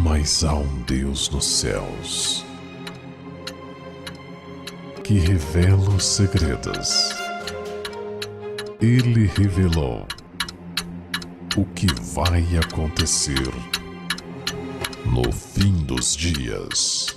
Mas há um Deus nos céus que revela os segredos. Ele revelou o que vai acontecer no fim dos dias.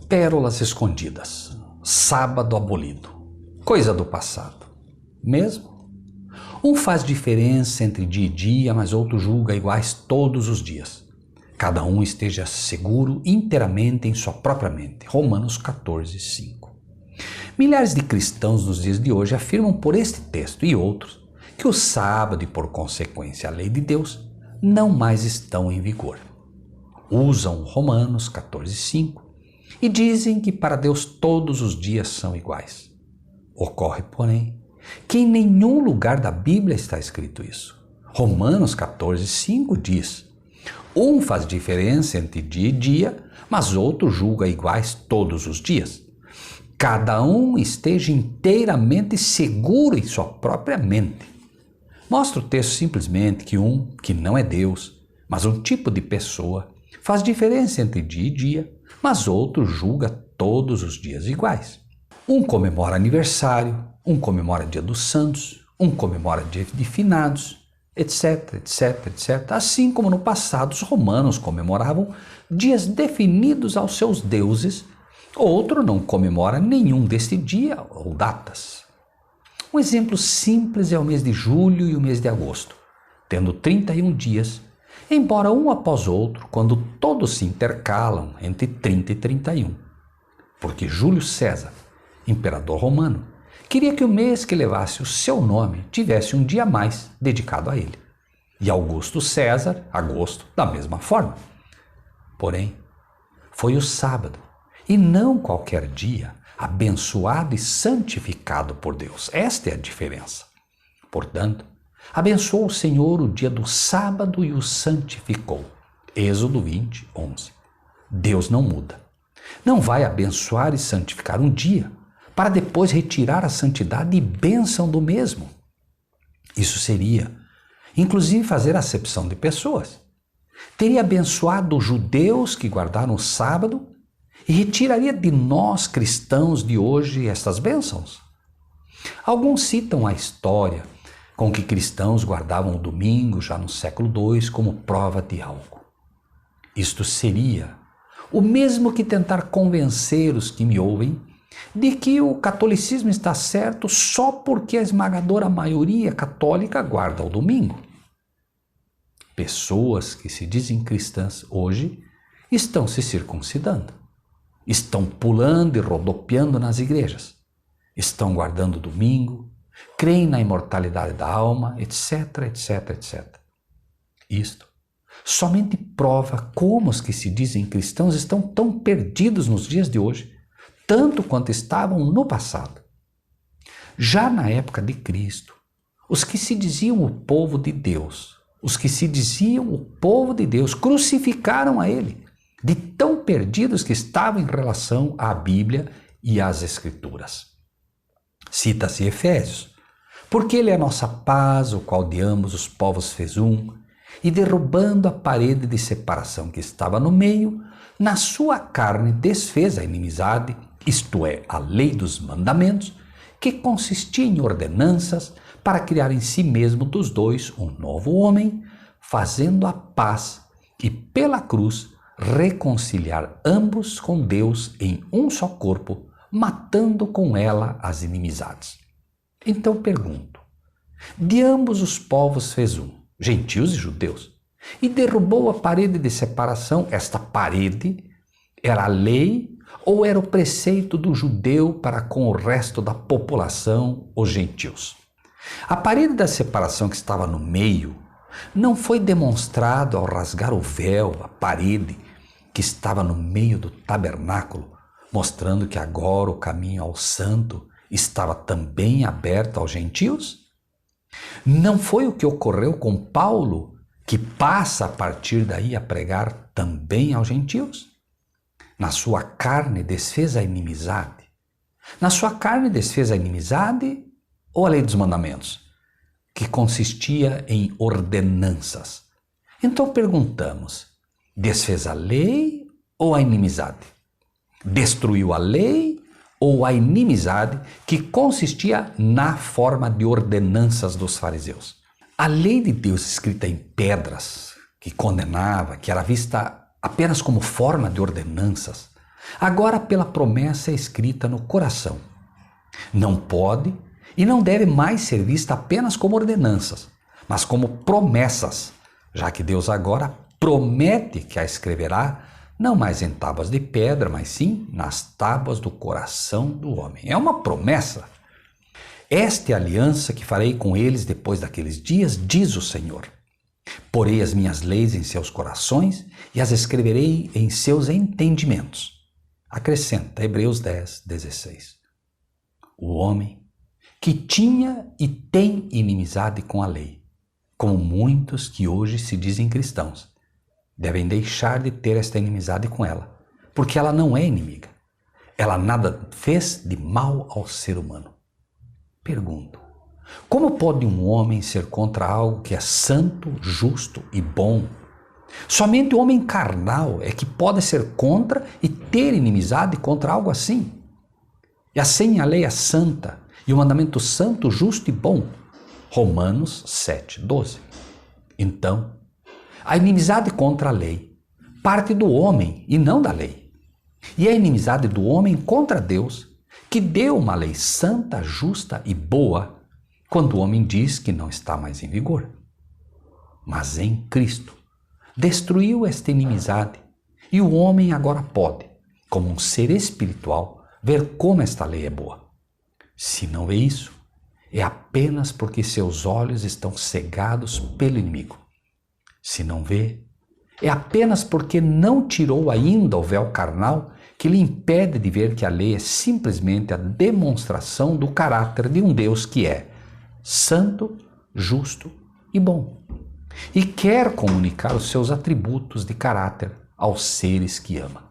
Pérolas escondidas, sábado abolido, coisa do passado. Mesmo? Um faz diferença entre dia e dia, mas outro julga iguais todos os dias. Cada um esteja seguro inteiramente em sua própria mente. Romanos 14, 5. Milhares de cristãos nos dias de hoje afirmam por este texto e outros que o sábado e por consequência a lei de Deus não mais estão em vigor. Usam Romanos 14, 5 e dizem que para Deus todos os dias são iguais. Ocorre, porém, que em nenhum lugar da Bíblia está escrito isso. Romanos 14, 5 diz: um faz diferença entre dia e dia, mas outro julga iguais todos os dias. Cada um esteja inteiramente seguro em sua própria mente. Mostra o texto simplesmente que não é Deus, mas um tipo de pessoa, faz diferença entre dia e dia, mas outro julga todos os dias iguais. Um comemora aniversário, um comemora dia dos santos, um comemora dia de finados, etc, etc, etc. Assim como no passado os romanos comemoravam dias definidos aos seus deuses, outro não comemora nenhum deste dia ou datas. Um exemplo simples é o mês de julho e o mês de agosto, tendo 31 dias, embora um após outro, quando todos se intercalam entre 30 e 31. Porque Júlio César, imperador romano, queria que o mês que levasse o seu nome tivesse um dia a mais dedicado a ele. E Augusto César, agosto, da mesma forma. Porém, foi o sábado, e não qualquer dia, abençoado e santificado por Deus. Esta é a diferença. Portanto, abençoou o Senhor o dia do sábado e o santificou. Êxodo 20, 11. Deus não muda. Não vai abençoar e santificar um dia para depois retirar a santidade e bênção do mesmo. Isso seria, inclusive, fazer acepção de pessoas. Teria abençoado os judeus que guardaram o sábado e retiraria de nós cristãos de hoje estas bênçãos. Alguns citam a história com que cristãos guardavam o domingo já no século II como prova de algo. Isto seria o mesmo que tentar convencer os que me ouvem de que o catolicismo está certo só porque a esmagadora maioria católica guarda o domingo. Pessoas que se dizem cristãs hoje estão se circuncidando, estão pulando e rodopiando nas igrejas, estão guardando o domingo, creem na imortalidade da alma, etc, etc, etc. Isto somente prova como os que se dizem cristãos estão tão perdidos nos dias de hoje, tanto quanto estavam no passado. Já na época de Cristo, os que se diziam o povo de Deus, crucificaram a ele, de tão perdidos que estavam em relação à Bíblia e às Escrituras. Cita-se Efésios: porque ele é a nossa paz, o qual de ambos os povos fez um, e derrubando a parede de separação que estava no meio, na sua carne desfez a inimizade, isto é, a lei dos mandamentos, que consistia em ordenanças para criar em si mesmo dos dois um novo homem, fazendo a paz e pela cruz reconciliar ambos com Deus em um só corpo, matando com ela as inimizades. Então pergunto: de ambos os povos fez um, gentios e judeus, e derrubou a parede de separação. Esta parede era a lei ou era o preceito do judeu para com o resto da população, os gentios? A parede da separação que estava no meio não foi demonstrado ao rasgar o véu, a parede que estava no meio do tabernáculo, mostrando que agora o caminho ao santo estava também aberto aos gentios? Não foi o que ocorreu com Paulo, que passa a partir daí a pregar também aos gentios? Na sua carne desfez a inimizade. Na sua carne desfez a inimizade ou a lei dos mandamentos, que consistia em ordenanças? Então perguntamos, desfez a lei ou a inimizade? Destruiu a lei ou a inimizade que consistia na forma de ordenanças dos fariseus? A lei de Deus escrita em pedras, que condenava, que era vista apenas como forma de ordenanças, agora pela promessa é escrita no coração. Não pode e não deve mais ser vista apenas como ordenanças, mas como promessas, já que Deus agora promete que a escreverá não mais em tábuas de pedra, mas sim nas tábuas do coração do homem. É uma promessa. Esta é a aliança que farei com eles depois daqueles dias, diz o Senhor. Porei as minhas leis em seus corações e as escreverei em seus entendimentos. Acrescenta Hebreus 10, 16. O homem que tinha e tem inimizade com a lei, como muitos que hoje se dizem cristãos, devem deixar de ter esta inimizade com ela, porque ela não é inimiga. Ela nada fez de mal ao ser humano. Pergunto, como pode um homem ser contra algo que é santo, justo e bom? Somente o homem carnal é que pode ser contra e ter inimizade contra algo assim. E assim a lei é santa e o mandamento santo, justo e bom. Romanos 7, 12. Então, a inimizade contra a lei parte do homem e não da lei. E a inimizade do homem contra Deus, que deu uma lei santa, justa e boa, quando o homem diz que não está mais em vigor. Mas em Cristo, destruiu esta inimizade e o homem agora pode, como um ser espiritual, ver como esta lei é boa. Se não vê isso, é apenas porque seus olhos estão cegados pelo inimigo. Se não vê, é apenas porque não tirou ainda o véu carnal que lhe impede de ver que a lei é simplesmente a demonstração do caráter de um Deus que é santo, justo e bom. E quer comunicar os seus atributos de caráter aos seres que ama.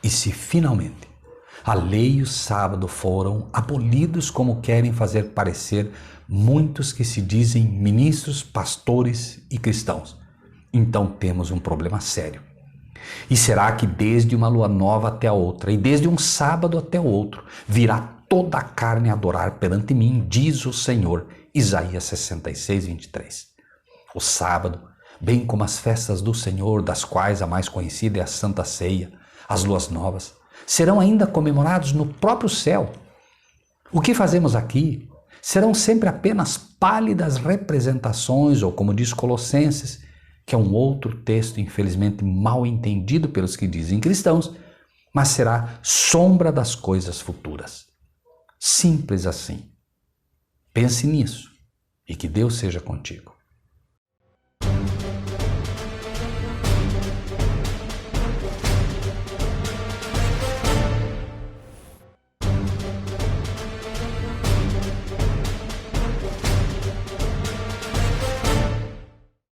E se finalmente a lei e o sábado foram abolidos como querem fazer parecer muitos que se dizem ministros, pastores e cristãos, então temos um problema sério. E será que desde uma lua nova até a outra, e desde um sábado até o outro, virá toda a carne a adorar perante mim, diz o Senhor, Isaías 66, 23. O sábado, bem como as festas do Senhor, das quais a mais conhecida é a Santa Ceia, as luas novas, serão ainda comemorados no próprio céu. O que fazemos aqui serão sempre apenas pálidas representações, ou como diz Colossenses, que é um outro texto infelizmente mal entendido pelos que dizem cristãos, mas será sombra das coisas futuras. Simples assim. Pense nisso e que Deus seja contigo.